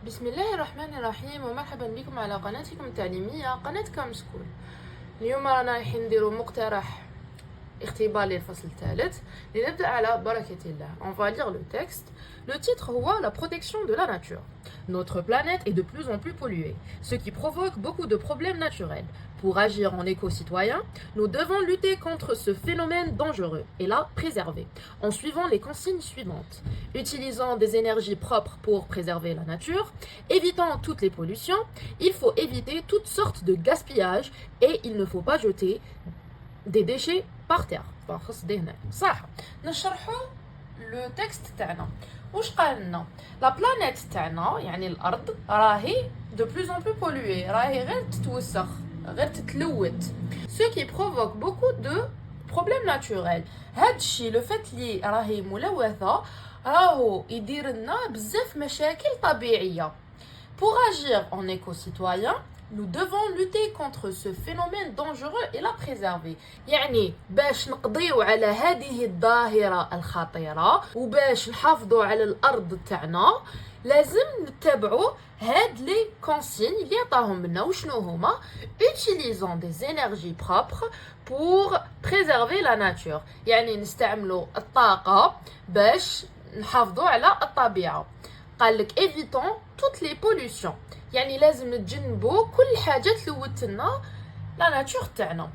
بسم الله الرحمن الرحيم ومرحبا بكم على قناتكم التعليمية قناة كامسكول. اليوم رانا رايحين نديرو مقترح اختبار للفصل الثالث. لنبدأ على بركة الله. On va lire le texte. Le titre هو la protection de la nature. Notre planète est de plus en plus polluée, ce qui provoque beaucoup de problèmes naturels. Pour agir en éco-citoyen, nous devons lutter contre ce phénomène dangereux et la préserver, en suivant les consignes suivantes. Utilisant des énergies propres pour préserver la nature, évitant toutes les pollutions, il faut éviter toutes sortes de gaspillage et il ne faut pas jeter des déchets par terre. صح نشرحوا لو تكست تاعنا. واش قال لنا؟ لا بلانيت تاعنا يعني الارض راهي دو بلوز ان بلو بولوي، راهي غير تتوسخ، غير تتلوث. ce qui provoque beaucoup de problèmes naturels. هاد الشيء لو فات لي راهي ملوثه راهو يدير لنا بزاف مشاكل طبيعيه. Pour agir en éco-citoyen, nous devons lutter contre ce phénomène dangereux et la préserver. يعني باش نقضيو على هذه الظاهرة الخطيرة وباش نحافظوا على الأرض تاعنا لازم نتبعوا هاد لي consignes اللي عطاهم لنا. وشنو هما؟ utilisant des énergies propres pour préserver la nature. يعني نستعملوا الطاقة باش نحافظوا على الطبيعة. قال لك évitons toutes les pollutions. يعني لازم نتجنبوا كل حاجة تلوث لنا la nature تاعنا.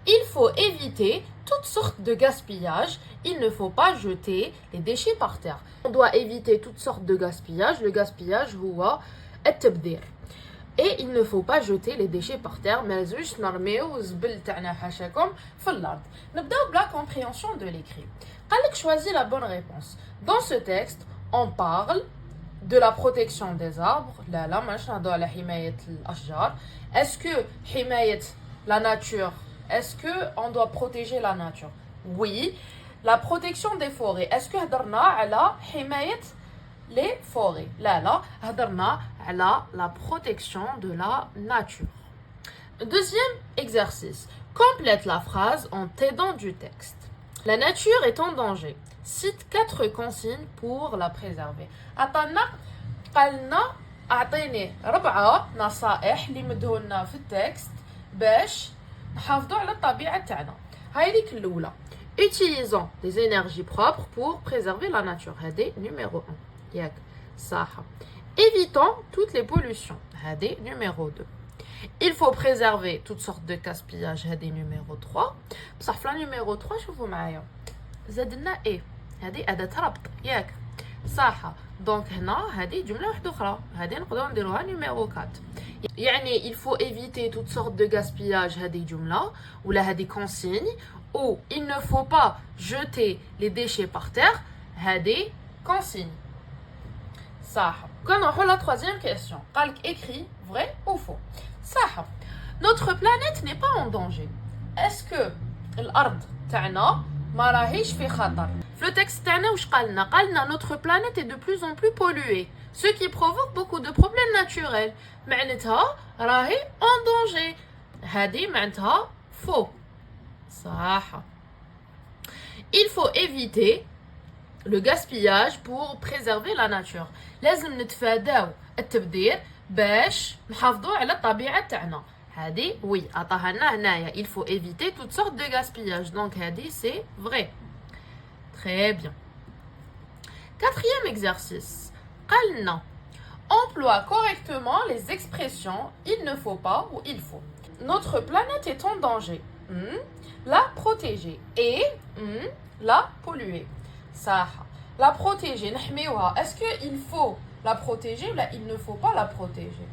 Il faut éviter toutes sortes de gaspillage. Il ne faut pas jeter les déchets par terre. On doit éviter toutes sortes de gaspillage. Le gaspillage هو التبذير. Et il ne faut pas jeter les déchets par terre. ما لازمش نرميو الزبل تاعنا حاشاكم في الأرض. نبداو بلا compréhension de l'écrit. قال لك choisis la bonne réponse. Dans ce texte, on parle de la protection des arbres. لا ماش نهضروا على حماية الأشجار. Est-ce que حماية la nature, est-ce que on doit protéger la nature? Oui. La protection des forêts. Est-ce que هضرنا على حماية les forêts? لا هضرنا على la protection de la nature. Deuxième exercice. Complète la phrase en t'aidant du texte. La nature est en danger. Cite 4 consignes pour la préserver. أعطيني 4 نصائح اللي مدهولنا في التكست باش نحافظوا على الطبيعة تاعنا. هاي ليك الأولى. Utilisons des énergies propres pour préserver la nature. هذه numéro 1. ياك صح. Évitons toutes les pollutions. هذه numéro 2. Il faut préserver toutes sortes de gaspillage. هذه numéro 3. بصح في numéro 3 شوفوا معايا زادنا ايه، هذه أداة ربط ياك صح. دونك هنا هذه جملة واحدة أخرى، هذه نقدروا نديروها numéro 4. يعني il faut éviter toutes sortes de gaspillage. هذه جملة ولا هذه consigne. Ou il ne faut pas jeter les déchets par terre. هذه consigne صح. كنروحوا la troisième question. قالك écrit vrai ou faux. صح. Notre planète n'est pas en danger. Est-ce que الأرض تاعنا ما راهيش في خطر؟ في التكست تاعنا واش قالنا؟ قالنا notre planète est de plus en plus polluée, ce qui provoque beaucoup de problèmes naturels. معناتها راهي en danger. هذه معناتها faux صح. Il faut éviter le gaspillage pour préserver la nature. لازم نتفاداو التبذير باش نحافظوا على الطبيعة تاعنا. هذه oui عطاها لنا هنايا. Il faut éviter toutes sortes de gaspillage. Donc هذه c'est vrai. Très bien. Quatrième exercice. قال لنا emploie correctement les expressions il ne faut pas ou il faut. Notre planète est en danger. La protéger et la polluer. صح. La protéger نحميوها. Est-ce que il faut la protéger ou il ne faut pas la protéger؟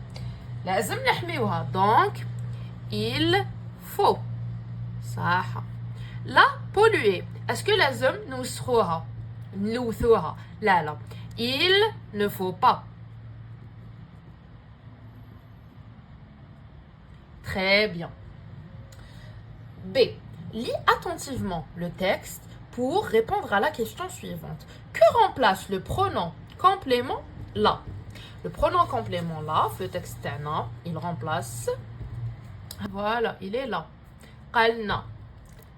لازم نحميوها. Donc il faut صح. La polluer. Est-ce que لازم نلوثوها؟ لا il ne faut pas. Très bien. B. Lis attentivement le texte pour répondre à la question suivante. Que remplace le pronom complément là? Le pronom complément là, le texte تاعنا, il remplace. Voilà, il est là. قالنا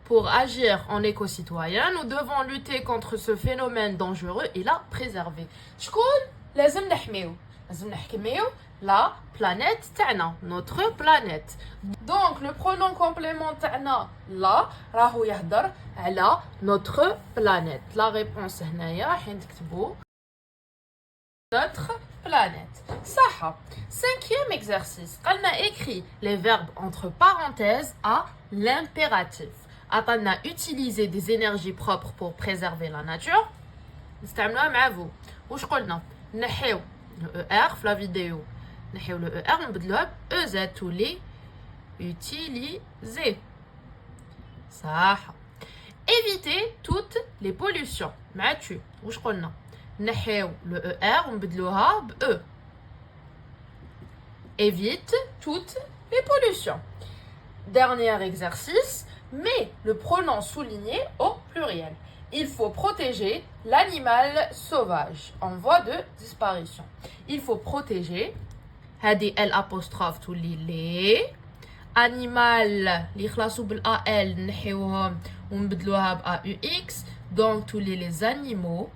pour agir en éco-citoyen, nous devons lutter contre ce phénomène dangereux et la préserver. شكون لازم نحميو؟ لازم نحكميو la planète تاعنا notre planète. Donc le pronom complément تاعنا la راهو يهضر على notre planète. La réponse هنايا حين تكتبوا notre planète. صح. Cinquième exercice. قالنا écrit les verbes entre parenthèses à l'impératif. عطانا utiliser des énergies propres pour préserver la nature. نستعملوها مع vous. واش قلنا؟ نحيو le ER في la vidéo. نحيو le ER ونبدلوها ب EZ تولي utiliser. صح. Éviter toutes les pollutions. مع tu. واش قلنا؟ نحيو le ER ونبدلوها ب E. Évite toutes les pollutions. Dernier exercice, mets le pronom souligné au pluriel. Il faut protéger l'animal sauvage en voie de disparition. Il faut protéger هذه L' تولي لي animal اللي يخلصوا بالAL نحيوهم ونبدلوها ب AUX donc تولي les animaux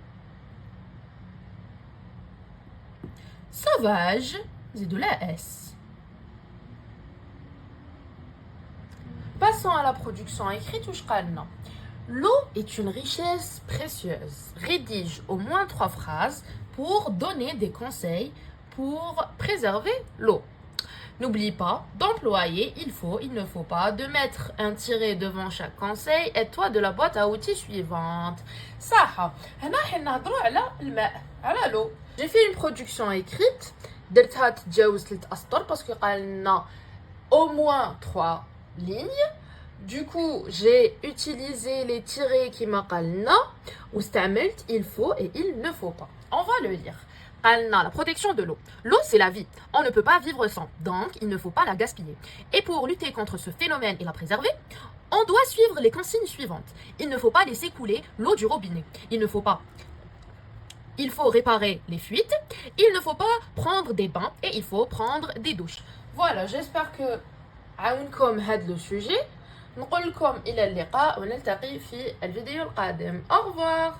sauvages زيدو la S. Passons à la production écrite. L'eau est une richesse précieuse. Rédige au moins 3 phrases pour donner des conseils pour préserver l'eau. N'oublie pas d'employer il ne faut pas, de mettre un tiret devant chaque conseil. Aide-toi de la boîte à outils suivante. صح. هنا حنا نهضروا على الماء على l'eau. J'ai fait une production écrite. درتها تتجاوز 3 أسطر parce que قالنا au moins 3 lignes. Du coup, j'ai utilisé les tirets qui m'aqalna ou استعملت il faut et il ne faut pas. On va le lire. قالنا la protection de l'eau. L'eau, c'est la vie. On ne peut pas vivre sans. Donc, il ne faut pas la gaspiller. Et pour lutter contre ce phénomène et la préserver, on doit suivre les consignes suivantes. Il ne faut pas laisser couler l'eau du robinet. Il faut réparer les fuites. Il ne faut pas prendre des bains et il faut prendre des douches. Voilà, j'espère que عاونكم هذا le sujet. نقول لكم إلى اللقاء ونلتقي في الفيديو القادم. Au revoir.